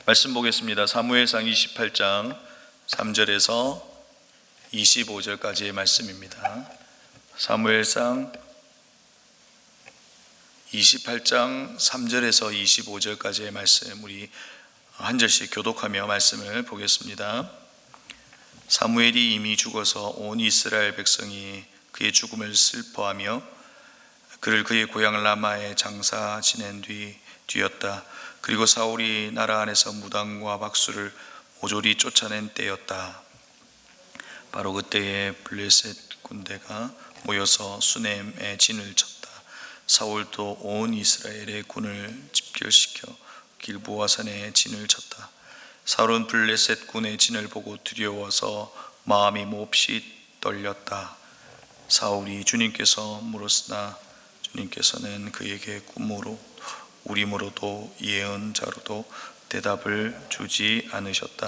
말씀 보겠습니다. 사무엘상 28장 3절에서 25절까지의 말씀입니다. 사무엘상 28장 3절에서 25절까지의 말씀, 우리 한 절씩 교독하며 말씀을 보겠습니다. 사무엘이 이미 죽어서 온 이스라엘 백성이 그의 죽음을 슬퍼하며 그를 그의 고향 라마에 장사 지낸 뒤였다. 그리고 사울이 나라 안에서 무당과 박수를 모조리 쫓아낸 때였다. 바로 그때에 블레셋 군대가 모여서 수넴에 진을 쳤다. 사울도 온 이스라엘의 군을 집결시켜 길보아 산에 진을 쳤다. 사울은 블레셋 군의 진을 보고 두려워서 마음이 몹시 떨렸다. 사울이 주님께서 물었으나 주님께서는 그에게 꿈으로 우림으로도 예언자로도 대답을 주지 않으셨다.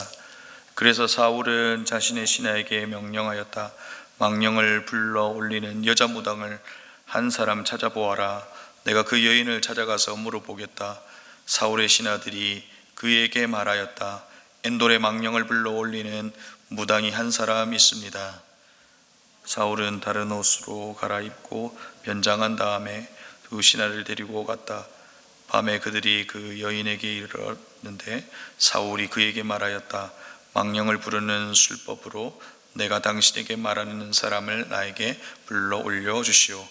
그래서 사울은 자신의 신하에게 명령하였다. 망령을 불러 올리는 여자 무당을 한 사람 찾아보아라. 내가 그 여인을 찾아가서 물어보겠다. 사울의 신하들이 그에게 말하였다. 엔돌의 망령을 불러 올리는 무당이 한 사람 있습니다. 사울은 다른 옷으로 갈아입고 변장한 다음에 두 신하를 데리고 갔다. 밤에 그들이 그 여인에게 이르렀는데 사울이 그에게 말하였다. 망령을 부르는 술법으로 내가 당신에게 말하는 사람을 나에게 불러 올려주시오.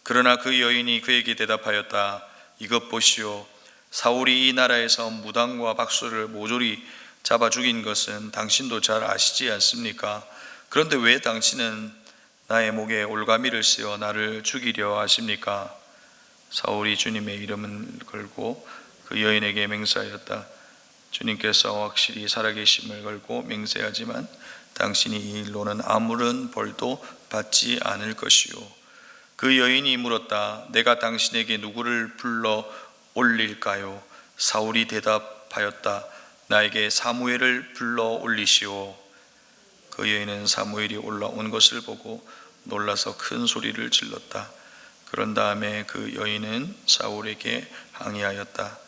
그러나 그 여인이 그에게 대답하였다. 이것 보시오. 사울이 이 나라에서 무당과 박수를 모조리 잡아 죽인 것은 당신도 잘 아시지 않습니까? 그런데 왜 당신은 나의 목에 올가미를 씌워 나를 죽이려 하십니까? 사울이 주님의 이름을 걸고 그 여인에게 맹세하였다. 주님께서 확실히 살아계심을 걸고 맹세하지만 당신이 이 일로는 아무런 벌도 받지 않을 것이요. 그 여인이 물었다. 내가 당신에게 누구를 불러 올릴까요? 사울이 대답하였다. 나에게 사무엘을 불러 올리시오. 그 여인은 사무엘이 올라온 것을 보고 놀라서 큰 소리를 질렀다. 그런 다음에 그 여인은 사울에게 항의하였다.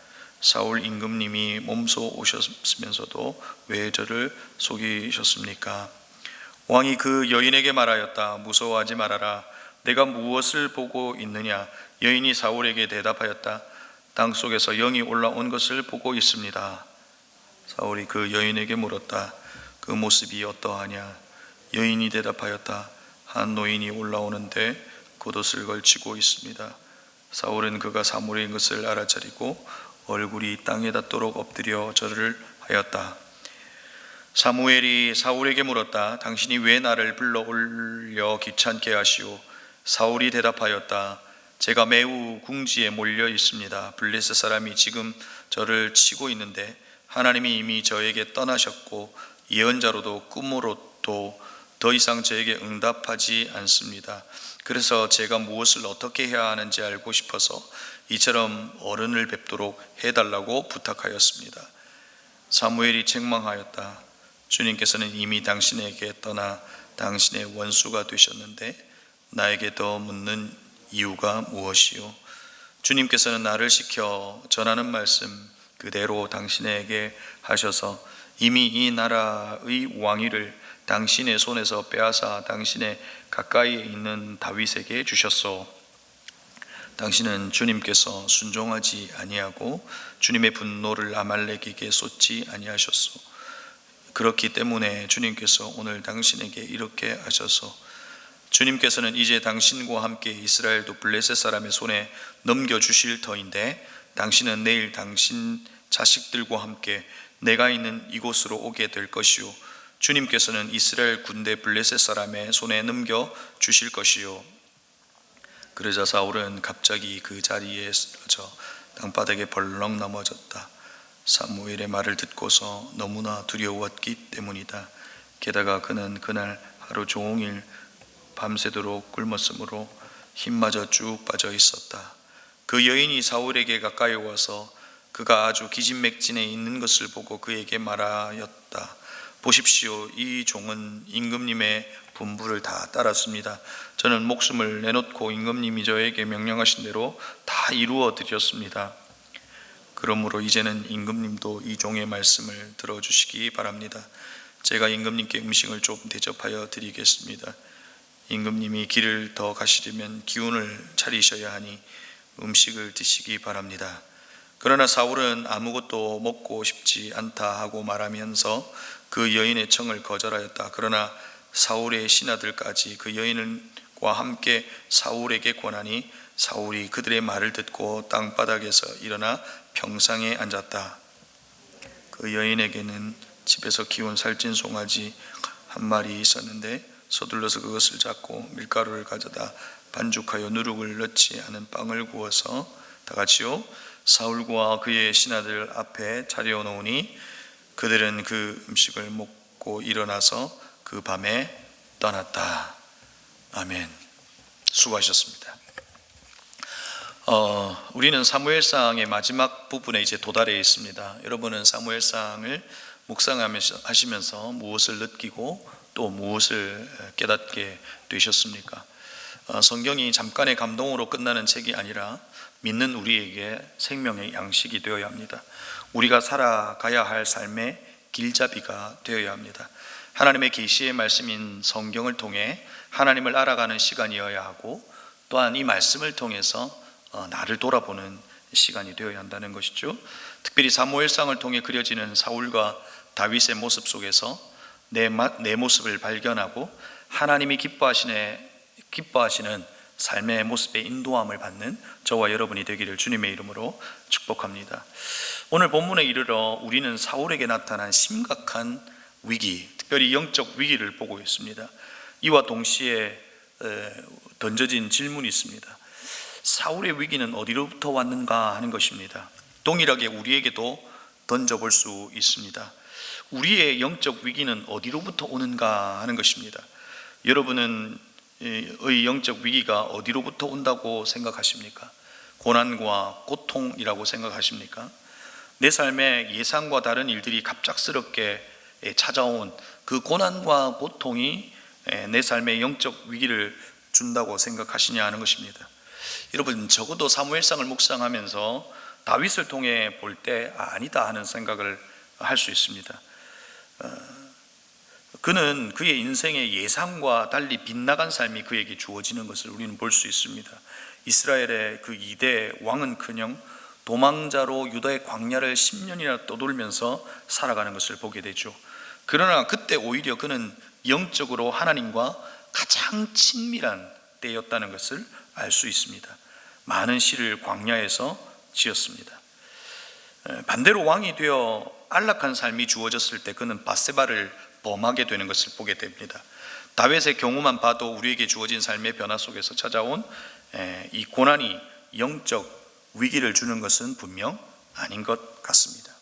사울 임금님이 몸소 오셨으면서도 왜 저를 속이셨습니까? 왕이 그 여인에게 말하였다. 무서워하지 말아라. 내가 무엇을 보고 있느냐? 여인이 사울에게 대답하였다. 땅 속에서 영이 올라온 것을 보고 있습니다. 사울이 그 여인에게 물었다. 그 모습이 어떠하냐? 여인이 대답하였다. 한 노인이 올라오는데 겉옷을 걸치고 있습니다. 사울은 그가 사무엘인 것을 알아차리고 얼굴이 땅에 닿도록 엎드려 절을 하였다. 사무엘이 사울에게 물었다. 당신이 왜 나를 불러 올려 귀찮게 하시오? 사울이 대답하였다. 제가 매우 궁지에 몰려 있습니다. 블레셋 사람이 지금 저를 치고 있는데 하나님이 이미 저에게 떠나셨고 예언자로도 꿈으로도 더 이상 저에게 응답하지 않습니다. 그래서 제가 무엇을 어떻게 해야 하는지 알고 싶어서 이처럼 어른을 뵙도록 해달라고 부탁하였습니다. 사무엘이 책망하였다. 주님께서는 이미 당신에게 떠나 당신의 원수가 되셨는데 나에게 더 묻는 이유가 무엇이요? 주님께서는 나를 시켜 전하는 말씀 그대로 당신에게 하셔서 이미 이 나라의 왕위를 당신의 손에서 빼앗아 당신의 가까이에 있는 다윗에게 주셨소. 당신은 주님께서 순종하지 아니하고 주님의 분노를 아말렉에게 쏟지 아니하셨소. 그렇기 때문에 주님께서 오늘 당신에게 이렇게 하셔서 주님께서는 이제 당신과 함께 이스라엘도 블레셋 사람의 손에 넘겨주실 터인데 당신은 내일 당신 자식들과 함께 내가 있는 이곳으로 오게 될 것이요 주님께서는 이스라엘 군대 블레셋 사람의 손에 넘겨주실 것이요. 그러자 사울은 갑자기 그 자리에 쓰러져 땅바닥에 벌렁 넘어졌다. 사무엘의 말을 듣고서 너무나 두려웠기 때문이다. 게다가 그는 그날 하루 종일 밤새도록 굶었으므로 힘마저 쭉 빠져 있었다. 그 여인이 사울에게 가까이 와서 그가 아주 기진맥진해 있는 것을 보고 그에게 말하였다. 보십시오. 이 종은 임금님의 분부를 다 따랐습니다. 저는 목숨을 내놓고 임금님이 저에게 명령하신 대로 다 이루어 드렸습니다. 그러므로 이제는 임금님도 이 종의 말씀을 들어주시기 바랍니다. 제가 임금님께 음식을 좀 대접하여 드리겠습니다. 임금님이 길을 더 가시려면 기운을 차리셔야 하니 음식을 드시기 바랍니다. 그러나 사울은 아무것도 먹고 싶지 않다 하고 말하면서 그 여인의 청을 거절하였다. 그러나 사울의 신하들까지 그 여인과 함께 사울에게 권하니 사울이 그들의 말을 듣고 땅바닥에서 일어나 평상에 앉았다. 그 여인에게는 집에서 키운 살찐 송아지 한 마리 있었는데 서둘러서 그것을 잡고 밀가루를 가져다 반죽하여 누룩을 넣지 않은 빵을 구워서 다 같이요 사울과 그의 신하들 앞에 차려 놓으니 그들은 그 음식을 먹고 일어나서 그 밤에 떠났다. 아멘. 수고하셨습니다. 우리는 사무엘상의 마지막 부분에 이제 도달해 있습니다. 여러분은 사무엘상을 묵상하시면서 무엇을 느끼고 또 무엇을 깨닫게 되셨습니까? 성경이 잠깐의 감동으로 끝나는 책이 아니라 믿는 우리에게 생명의 양식이 되어야 합니다. 우리가 살아가야 할 삶의 길잡이가 되어야 합니다. 하나님의 계시의 말씀인 성경을 통해 하나님을 알아가는 시간이어야 하고 또한 이 말씀을 통해서 나를 돌아보는 시간이 되어야 한다는 것이죠. 특별히 사무엘상을 통해 그려지는 사울과 다윗의 모습 속에서 내 모습을 발견하고 하나님이 기뻐하시는 삶의 모습에 인도함을 받는 저와 여러분이 되기를 주님의 이름으로 축복합니다. 오늘 본문에 이르러 우리는 사울에게 나타난 심각한 위기, 특별히 영적 위기를 보고 있습니다. 이와 동시에 던져진 질문이 있습니다. 사울의 위기는 어디로부터 왔는가 하는 것입니다. 동일하게 우리에게도 던져볼 수 있습니다. 우리의 영적 위기는 어디로부터 오는가 하는 것입니다. 여러분은 의 영적 위기가 어디로부터 온다고 생각하십니까? 고난과 고통이라고 생각하십니까? 내 삶에 예상과 다른 일들이 갑작스럽게 찾아온 그 고난과 고통이 내 삶에 영적 위기를 준다고 생각하시냐 하는 것입니다. 여러분, 적어도 사무엘상을 묵상하면서 다윗을 통해 볼 때 아니다 하는 생각을 할 수 있습니다. 그는 그의 인생의 예상과 달리 빗나간 삶이 그에게 주어지는 것을 우리는 볼 수 있습니다. 이스라엘의 그 2대 왕은커녕 도망자로 유다의 광야를 10년이나 떠돌면서 살아가는 것을 보게 되죠. 그러나 그때 오히려 그는 영적으로 하나님과 가장 친밀한 때였다는 것을 알 수 있습니다. 많은 시를 광야에서 지었습니다. 반대로 왕이 되어 안락한 삶이 주어졌을 때 그는 밧세바를 범하게 되는 것을 보게 됩니다. 다윗의 경우만 봐도 우리에게 주어진 삶의 변화 속에서 찾아온 이 고난이 영적 위기를 주는 것은 분명 아닌 것 같습니다.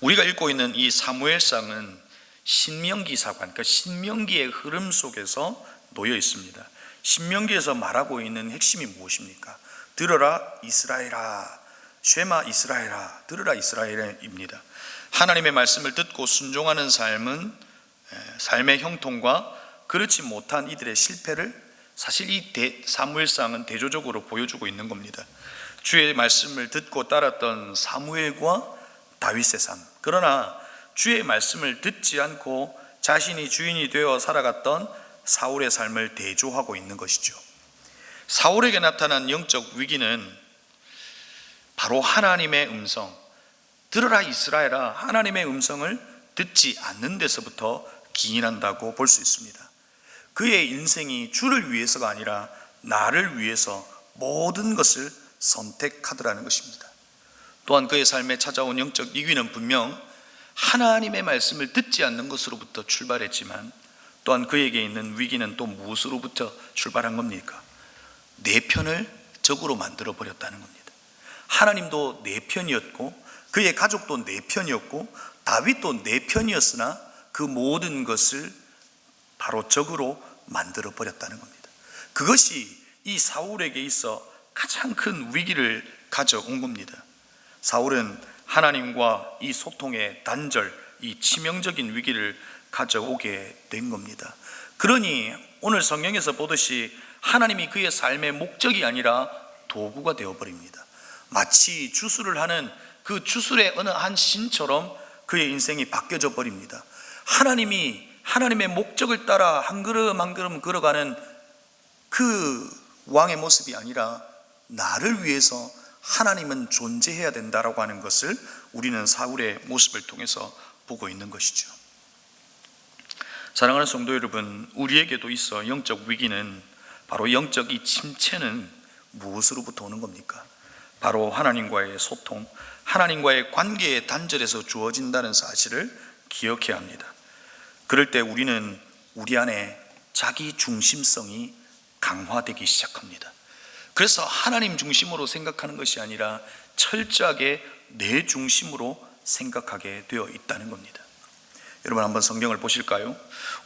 우리가 읽고 있는 이 사무엘상은 신명기사관, 그러니까 신명기의 흐름 속에서 놓여 있습니다. 신명기에서 말하고 있는 핵심이 무엇입니까? 들어라 이스라엘아, 쉐마 이스라엘아, 들으라 이스라엘입니다. 하나님의 말씀을 듣고 순종하는 삶은 삶의 형통과 그렇지 못한 이들의 실패를 사실 이 사무엘상은 대조적으로 보여주고 있는 겁니다. 주의 말씀을 듣고 따랐던 사무엘과 다윗의 삶, 그러나 주의 말씀을 듣지 않고 자신이 주인이 되어 살아갔던 사울의 삶을 대조하고 있는 것이죠. 사울에게 나타난 영적 위기는 바로 하나님의 음성, 들으라 이스라엘아, 하나님의 음성을 듣지 않는 데서부터 기인한다고 볼 수 있습니다. 그의 인생이 주를 위해서가 아니라 나를 위해서 모든 것을 선택하더라는 것입니다. 또한 그의 삶에 찾아온 영적 위기는 분명 하나님의 말씀을 듣지 않는 것으로부터 출발했지만 또한 그에게 있는 위기는 또 무엇으로부터 출발한 겁니까? 내 편을 적으로 만들어 버렸다는 겁니다. 하나님도 내 편이었고 그의 가족도 내 편이었고 다윗도 내 편이었으나 그 모든 것을 바로 적으로 만들어 버렸다는 겁니다. 그것이 이 사울에게 있어 가장 큰 위기를 가져온 겁니다. 사울은 하나님과 이 소통의 단절, 이 치명적인 위기를 가져오게 된 겁니다. 그러니 오늘 성경에서 보듯이 하나님이 그의 삶의 목적이 아니라 도구가 되어버립니다. 마치 주술을 하는 그 주술의 어느 한 신처럼 그의 인생이 바뀌어져 버립니다. 하나님의 목적을 따라 한 걸음 한 걸음 걸어가는 그 왕의 모습이 아니라 나를 위해서 하나님은 존재해야 된다라고 하는 것을 우리는 사울의 모습을 통해서 보고 있는 것이죠. 사랑하는 성도 여러분, 우리에게도 있어 영적 위기는, 바로 영적 이 침체는 무엇으로부터 오는 겁니까? 바로 하나님과의 소통, 하나님과의 관계의 단절에서 주어진다는 사실을 기억해야 합니다. 그럴 때 우리는 우리 안에 자기 중심성이 강화되기 시작합니다. 그래서 하나님 중심으로 생각하는 것이 아니라 철저하게 내 중심으로 생각하게 되어 있다는 겁니다. 여러분, 한번 성경을 보실까요?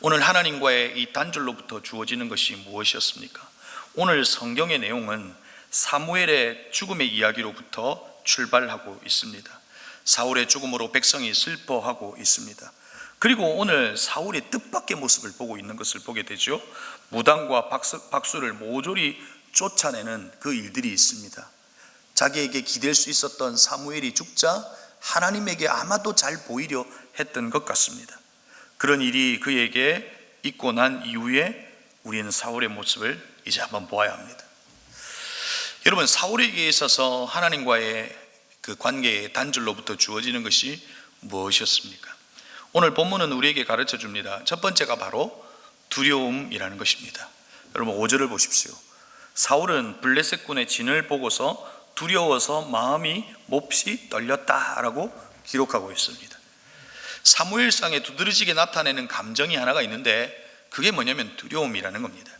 오늘 하나님과의 이 단절로부터 주어지는 것이 무엇이었습니까? 오늘 성경의 내용은 사무엘의 죽음의 이야기로부터 출발하고 있습니다. 사울의 죽음으로 백성이 슬퍼하고 있습니다. 그리고 오늘 사울의 뜻밖의 모습을 보고 있는 것을 보게 되죠. 무당과 박수를 모조리 쫓아내는 그 일들이 있습니다. 자기에게 기댈 수 있었던 사무엘이 죽자 하나님에게 아마도 잘 보이려 했던 것 같습니다. 그런 일이 그에게 있고 난 이후에 우리는 사울의 모습을 이제 한번 보아야 합니다. 여러분, 사울에게 있어서 하나님과의 그 관계의 단절로부터 주어지는 것이 무엇이었습니까? 오늘 본문은 우리에게 가르쳐 줍니다. 첫 번째가 바로 두려움이라는 것입니다. 여러분, 5절을 보십시오. 사울은 블레셋 군의 진을 보고서 두려워서 마음이 몹시 떨렸다라고 기록하고 있습니다. 사무엘상에 두드러지게 나타내는 감정이 하나가 있는데 그게 뭐냐면 두려움이라는 겁니다.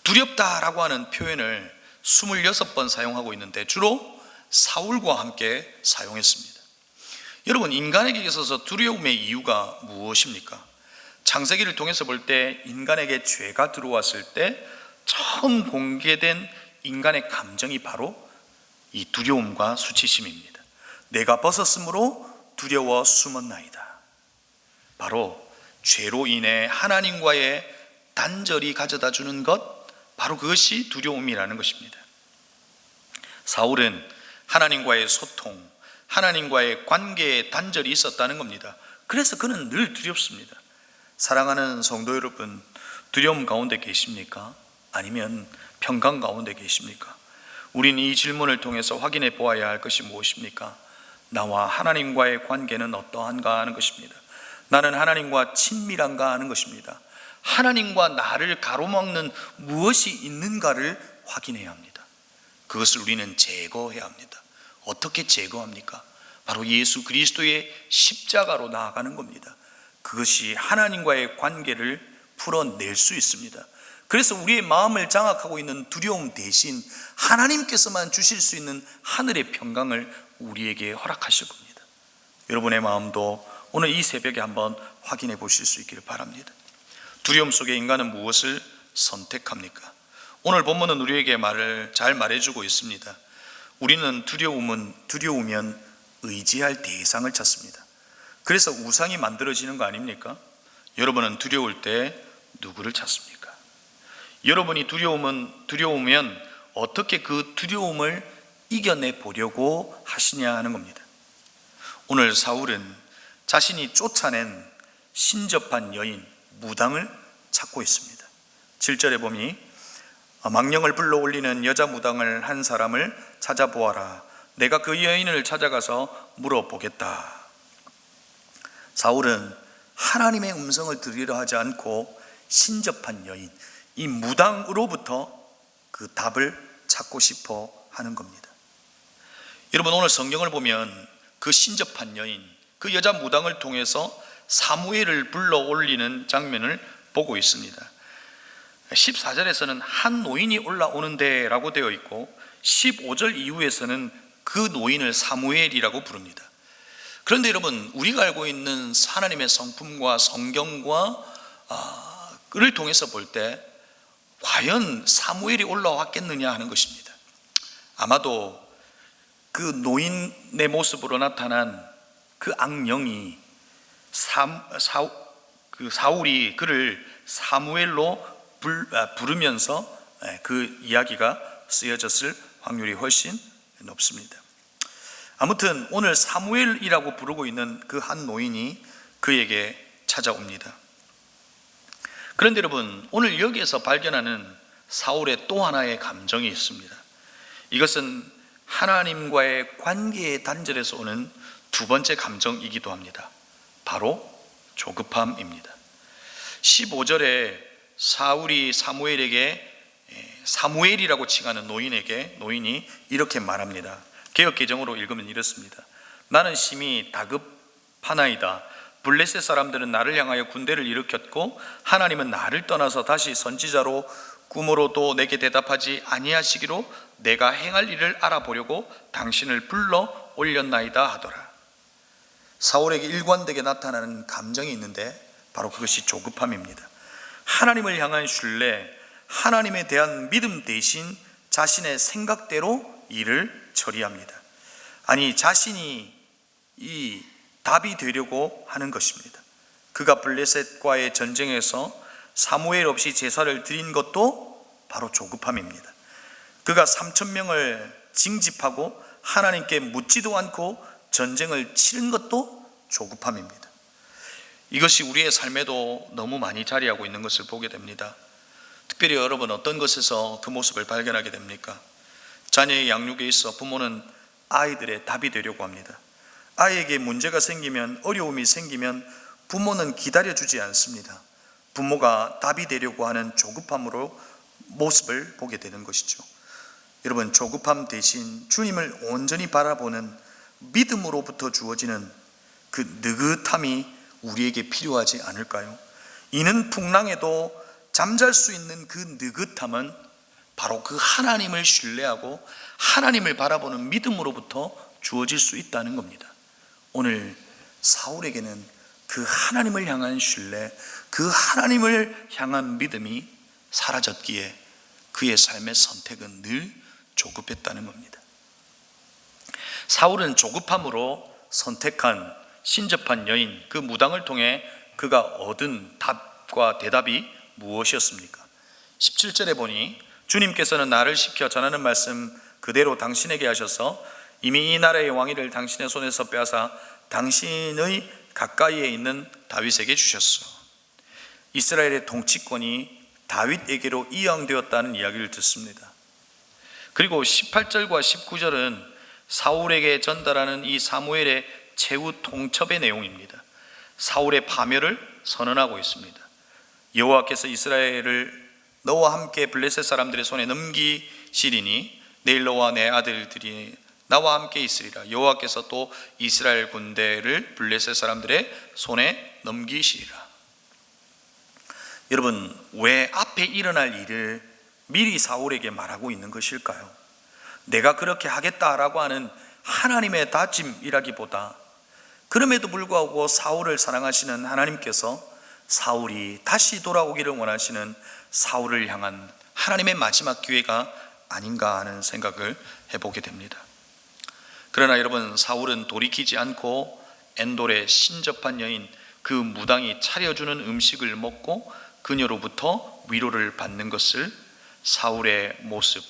두렵다라고 하는 표현을 26번 사용하고 있는데 주로 사울과 함께 사용했습니다. 여러분, 인간에게 있어서 두려움의 이유가 무엇입니까? 창세기를 통해서 볼 때 인간에게 죄가 들어왔을 때 처음 공개된 인간의 감정이 바로 이 두려움과 수치심입니다. 내가 벗었으므로 두려워 숨었나이다. 바로 죄로 인해 하나님과의 단절이 가져다 주는 것, 바로 그것이 두려움이라는 것입니다. 사울은 하나님과의 소통, 하나님과의 관계에 단절이 있었다는 겁니다. 그래서 그는 늘 두렵습니다. 사랑하는 성도 여러분, 두려움 가운데 계십니까? 아니면 평강 가운데 계십니까? 우리는 이 질문을 통해서 확인해 보아야 할 것이 무엇입니까? 나와 하나님과의 관계는 어떠한가 하는 것입니다. 나는 하나님과 친밀한가 하는 것입니다. 하나님과 나를 가로막는 무엇이 있는가를 확인해야 합니다. 그것을 우리는 제거해야 합니다. 어떻게 제거합니까? 바로 예수 그리스도의 십자가로 나아가는 겁니다. 그것이 하나님과의 관계를 풀어낼 수 있습니다. 그래서 우리의 마음을 장악하고 있는 두려움 대신 하나님께서만 주실 수 있는 하늘의 평강을 우리에게 허락하실 겁니다. 여러분의 마음도 오늘 이 새벽에 한번 확인해 보실 수 있기를 바랍니다. 두려움 속에 인간은 무엇을 선택합니까? 오늘 본문은 우리에게 말을 잘 말해주고 있습니다. 우리는 두려우면 의지할 대상을 찾습니다. 그래서 우상이 만들어지는 거 아닙니까? 여러분은 두려울 때 누구를 찾습니까? 여러분이 두려우면 어떻게 그 두려움을 이겨내 보려고 하시냐 하는 겁니다. 오늘 사울은 자신이 쫓아낸 신접한 여인 무당을 찾고 있습니다. 7절에 보니 망령을 불러올리는 여자 무당을 한 사람을 찾아보아라. 내가 그 여인을 찾아가서 물어보겠다. 사울은 하나님의 음성을 들으려 하지 않고 신접한 여인, 이 무당으로부터 그 답을 찾고 싶어 하는 겁니다. 여러분, 오늘 성경을 보면 그 신접한 여인, 그 여자 무당을 통해서 사무엘을 불러올리는 장면을 보고 있습니다. 14절에서는 한 노인이 올라오는데 라고 되어 있고 15절 이후에서는 그 노인을 사무엘이라고 부릅니다. 그런데 여러분, 우리가 알고 있는 하나님의 성품과 성경과 를 통해서 볼 때 과연 사무엘이 올라왔겠느냐 하는 것입니다. 아마도 그 노인의 모습으로 나타난 그 악령이 사울이 그를 사무엘로 부르면서 그 이야기가 쓰여졌을 확률이 훨씬 높습니다. 아무튼 오늘 사무엘이라고 부르고 있는 그 한 노인이 그에게 찾아옵니다. 그런데 여러분, 오늘 여기에서 발견하는 사울의 또 하나의 감정이 있습니다. 이것은 하나님과의 관계의 단절에서 오는 두 번째 감정이기도 합니다. 바로 조급함입니다. 15절에 사울이 사무엘이라고 칭하는 노인이 이렇게 말합니다. 개역 개정으로 읽으면 이렇습니다. 나는 심히 다급하나이다. 블레셋 사람들은 나를 향하여 군대를 일으켰고 하나님은 나를 떠나서 다시 선지자로 꿈으로도 내게 대답하지 아니하시기로 내가 행할 일을 알아보려고 당신을 불러 올렸나이다 하더라. 사울에게 일관되게 나타나는 감정이 있는데 바로 그것이 조급함입니다. 하나님을 향한 신뢰, 하나님에 대한 믿음 대신 자신의 생각대로 일을 처리합니다. 아니, 자신이 이 답이 되려고 하는 것입니다. 그가 블레셋과의 전쟁에서 사무엘 없이 제사를 드린 것도 바로 조급함입니다. 그가 3,000명을 징집하고 하나님께 묻지도 않고 전쟁을 치른 것도 조급함입니다. 이것이 우리의 삶에도 너무 많이 자리하고 있는 것을 보게 됩니다. 특별히 여러분, 어떤 것에서 그 모습을 발견하게 됩니까? 자녀의 양육에 있어 부모는 아이들의 답이 되려고 합니다. 아이에게 문제가 생기면, 어려움이 생기면 부모는 기다려주지 않습니다. 부모가 답이 되려고 하는 조급함으로 모습을 보게 되는 것이죠. 여러분, 조급함 대신 주님을 온전히 바라보는 믿음으로부터 주어지는 그 느긋함이 우리에게 필요하지 않을까요? 이는 풍랑에도 잠잘 수 있는 그 느긋함은 바로 그 하나님을 신뢰하고 하나님을 바라보는 믿음으로부터 주어질 수 있다는 겁니다. 오늘 사울에게는 그 하나님을 향한 신뢰, 그 하나님을 향한 믿음이 사라졌기에 그의 삶의 선택은 늘 조급했다는 겁니다. 사울은 조급함으로 선택한 신접한 여인, 그 무당을 통해 그가 얻은 답과 대답이 무엇이었습니까? 17절에 보니 주님께서는 나를 시켜 전하는 말씀 그대로 당신에게 하셔서 이미 이 나라의 왕위를 당신의 손에서 빼앗아 당신의 가까이에 있는 다윗에게 주셨어. 이스라엘의 통치권이 다윗에게로 이양되었다는 이야기를 듣습니다. 그리고 18절과 19절은 사울에게 전달하는 이 사무엘의 최후 통첩의 내용입니다. 사울의 파멸을 선언하고 있습니다. 여호와께서 이스라엘을 너와 함께 블레셋 사람들의 손에 넘기시리니 내일 너와 내 아들들이 나와 함께 있으리라. 여호와께서 또 이스라엘 군대를 블레셋 사람들의 손에 넘기시리라. 여러분, 왜 앞에 일어날 일을 미리 사울에게 말하고 있는 것일까요? 내가 그렇게 하겠다라고 하는 하나님의 다짐이라기보다, 그럼에도 불구하고 사울을 사랑하시는 하나님께서 사울이 다시 돌아오기를 원하시는 사울을 향한 하나님의 마지막 기회가 아닌가 하는 생각을 해보게 됩니다. 그러나 여러분, 사울은 돌이키지 않고 엔돌의 신접한 여인 그 무당이 차려주는 음식을 먹고 그녀로부터 위로를 받는 것을 사울의 모습,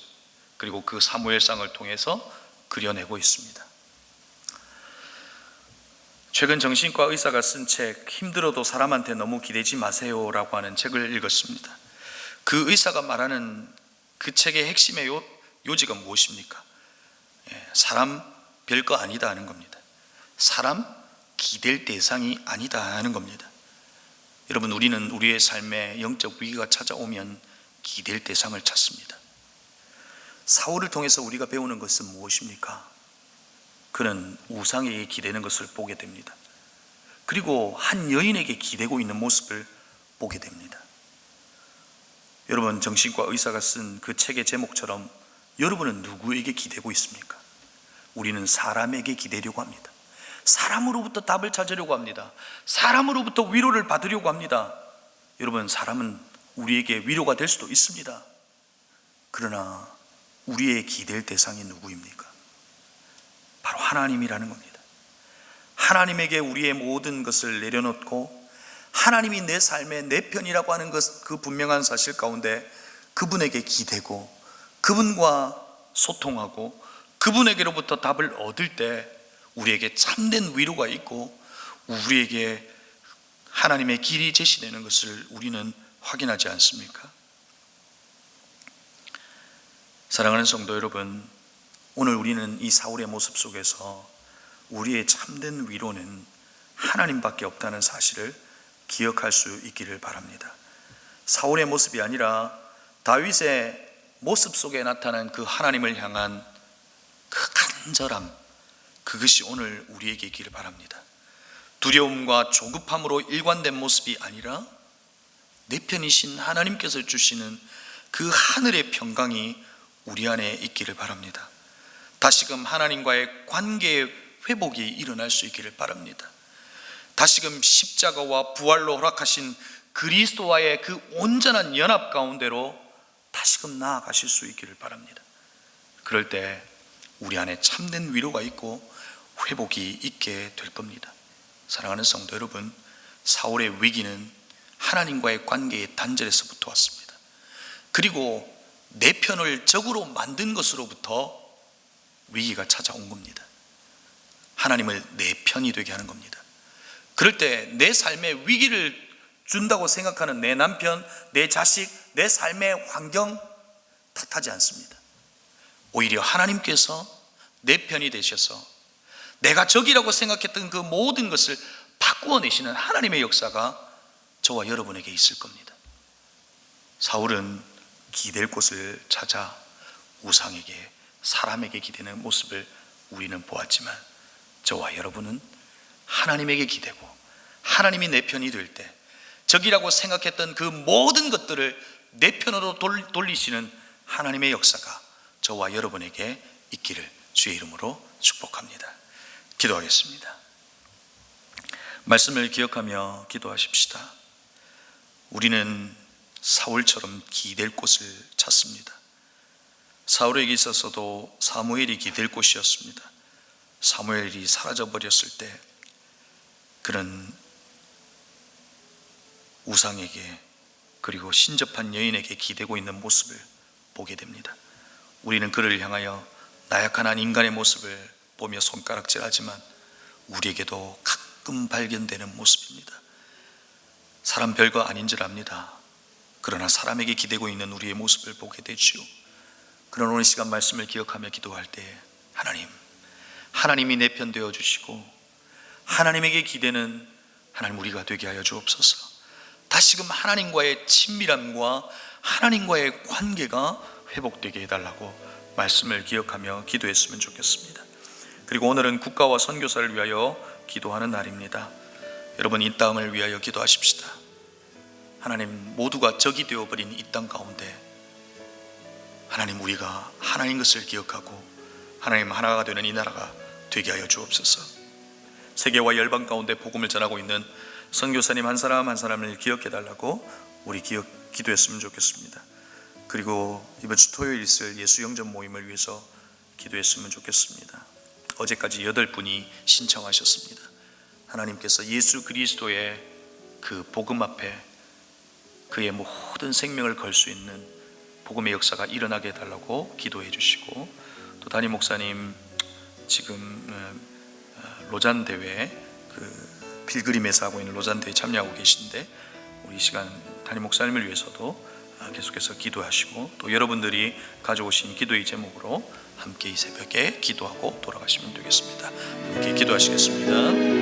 그리고 그 사무엘상을 통해서 그려내고 있습니다. 최근 정신과 의사가 쓴 책, 힘들어도 사람한테 너무 기대지 마세요라고 하는 책을 읽었습니다. 그 의사가 말하는 그 책의 핵심의 요지가 무엇입니까? 사람 별거 아니다 하는 겁니다. 사람 기댈 대상이 아니다 하는 겁니다. 여러분, 우리는 우리의 삶에 영적 위기가 찾아오면 기댈 대상을 찾습니다. 사울을 통해서 우리가 배우는 것은 무엇입니까? 그는 우상에게 기대는 것을 보게 됩니다. 그리고 한 여인에게 기대고 있는 모습을 보게 됩니다. 여러분, 정신과 의사가 쓴 그 책의 제목처럼 여러분은 누구에게 기대고 있습니까? 우리는 사람에게 기대려고 합니다. 사람으로부터 답을 찾으려고 합니다. 사람으로부터 위로를 받으려고 합니다. 여러분, 사람은 우리에게 위로가 될 수도 있습니다. 그러나 우리의 기댈 대상이 누구입니까? 바로 하나님이라는 겁니다. 하나님에게 우리의 모든 것을 내려놓고 하나님이 내 삶의 내 편이라고 하는 것, 그 분명한 사실 가운데 그분에게 기대고 그분과 소통하고 그분에게로부터 답을 얻을 때 우리에게 참된 위로가 있고 우리에게 하나님의 길이 제시되는 것을 우리는 확인하지 않습니까? 사랑하는 성도 여러분, 오늘 우리는 이 사울의 모습 속에서 우리의 참된 위로는 하나님밖에 없다는 사실을 기억할 수 있기를 바랍니다. 사울의 모습이 아니라 다윗의 모습 속에 나타난 그 하나님을 향한 그 간절함, 그것이 오늘 우리에게 있기를 바랍니다. 두려움과 조급함으로 일관된 모습이 아니라 내 편이신 하나님께서 주시는 그 하늘의 평강이 우리 안에 있기를 바랍니다. 다시금 하나님과의 관계의 회복이 일어날 수 있기를 바랍니다. 다시금 십자가와 부활로 허락하신 그리스도와의 그 온전한 연합 가운데로 다시금 나아가실 수 있기를 바랍니다. 그럴 때 우리 안에 참된 위로가 있고 회복이 있게 될 겁니다. 사랑하는 성도 여러분, 사울의 위기는 하나님과의 관계의 단절에서부터 왔습니다. 그리고 내 편을 적으로 만든 것으로부터 위기가 찾아온 겁니다. 하나님을 내 편이 되게 하는 겁니다. 그럴 때 내 삶에 위기를 준다고 생각하는 내 남편, 내 자식, 내 삶의 환경 탓하지 않습니다. 오히려 하나님께서 내 편이 되셔서 내가 적이라고 생각했던 그 모든 것을 바꾸어내시는 하나님의 역사가 저와 여러분에게 있을 겁니다. 사울은 기댈 곳을 찾아 우상에게, 사람에게 기대는 모습을 우리는 보았지만 저와 여러분은 하나님에게 기대고 하나님이 내 편이 될 때 적이라고 생각했던 그 모든 것들을 내 편으로 돌리시는 하나님의 역사가 저와 여러분에게 있기를 주의 이름으로 축복합니다. 기도하겠습니다. 말씀을 기억하며 기도하십시다. 우리는 사울처럼 기댈 곳을 찾습니다. 사울에게 있어서도 사무엘이 기댈 곳이었습니다. 사무엘이 사라져 버렸을 때 그는 우상에게 그리고 신접한 여인에게 기대고 있는 모습을 보게 됩니다. 우리는 그를 향하여 나약한 한 인간의 모습을 보며 손가락질하지만 우리에게도 가끔 발견되는 모습입니다. 사람 별거 아닌 줄 압니다. 그러나 사람에게 기대고 있는 우리의 모습을 보게 되지요. 그런 오늘 시간 말씀을 기억하며 기도할 때 하나님이 내 편 되어 주시고 하나님에게 기대는 하나님 우리가 되게 하여 주옵소서. 다시금 하나님과의 친밀함과 하나님과의 관계가 회복되게 해달라고 말씀을 기억하며 기도했으면 좋겠습니다. 그리고 오늘은 국가와 선교사를 위하여 기도하는 날입니다. 여러분, 이 땅을 위하여 기도하십시다. 하나님, 모두가 적이 되어버린 이 땅 가운데 하나님, 우리가 하나님 것을 기억하고 하나님 하나가 되는 이 나라가 되게 하여 주옵소서. 세계와 열방 가운데 복음을 전하고 있는 선교사님 한 사람 한 사람을 기억해 달라고 우리 기도했으면 좋겠습니다. 그리고 이번 주 토요일 있을 예수 영접 모임을 위해서 기도했으면 좋겠습니다. 어제까지 8분이 신청하셨습니다. 하나님께서 예수 그리스도의 그 복음 앞에 그의 모든 생명을 걸 수 있는 복음의 역사가 일어나게 해달라고 기도해 주시고, 또 담임 목사님 지금 로잔 대회 필그림에서 하고 있는 로잔 대회에 참여하고 계신데 우리 시간 담임 목사님을 위해서도 계속해서 기도하시고, 또 여러분들이 가져오신 기도의 제목으로 함께 이 새벽에 기도하고 돌아가시면 되겠습니다. 함께 기도하시겠습니다.